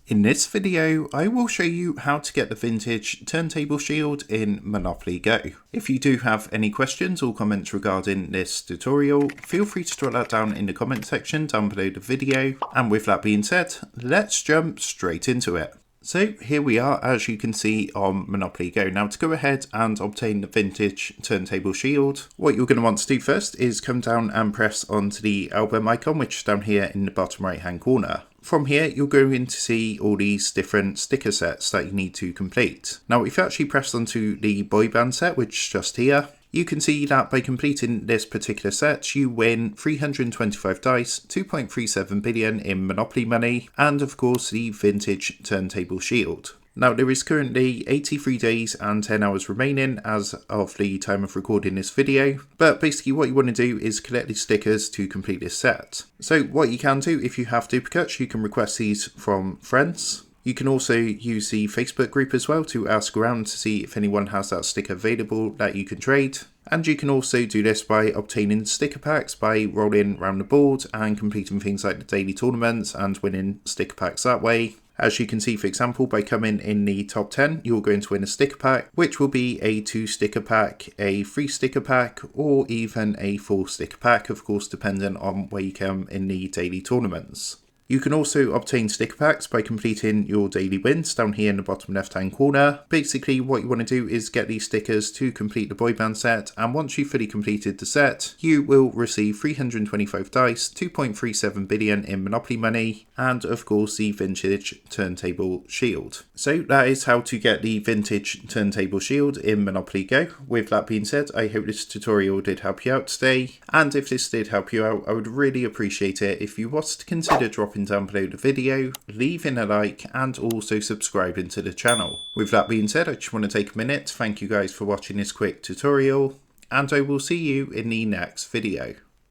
In this video, I will show you how to get the vintage turntable shield in Monopoly Go. If you do have any questions or comments regarding this tutorial, feel free to drop that down in the comment section down below the video. And with that being said, let's jump straight into it. So here we are, as you can see on Monopoly Go. Now to go ahead and obtain the vintage turntable shield, what you're going to want to do first is come down and press onto the album icon, which is down here in the bottom right hand corner. From here, you're going to see all these different sticker sets that you need to complete. Now, if you actually press onto the boy band set, which is just here, you can see that by completing this particular set, you win 325 dice, 2.37 billion in Monopoly money, and of course the vintage turntable shield. Now, there is currently 83 days and 10 hours remaining as of the time of recording this video, but basically what you want to do is collect these stickers to complete this set. So what you can do, if you have duplicates, you can request these from friends. You can also use the Facebook group as well to ask around to see if anyone has that sticker available that you can trade. And you can also do this by obtaining sticker packs by rolling around the board and completing things like the daily tournaments and winning sticker packs that way. As you can see, for example, by coming in the top 10, you're going to win a sticker pack, which will be a 2 sticker pack, a 3 sticker pack, or even a 4 sticker pack, of course, depending on where you come in the daily tournaments. You can also obtain sticker packs by completing your daily wins down here in the bottom left hand corner. Basically what you want to do is get these stickers to complete the boy band set, and once you've fully completed the set, you will receive 325 dice, 2.37 billion in Monopoly money, and of course the vintage turntable shield. So that is how to get the vintage turntable shield in Monopoly Go. With that being said, I hope this tutorial did help you out today, and if this did help you out, I would really appreciate it if you was to consider dropping down below the video, leaving a like, and also subscribing to the channel. With that being said, I just want to take a minute to thank you guys for watching this quick tutorial, and I will see you in the next video.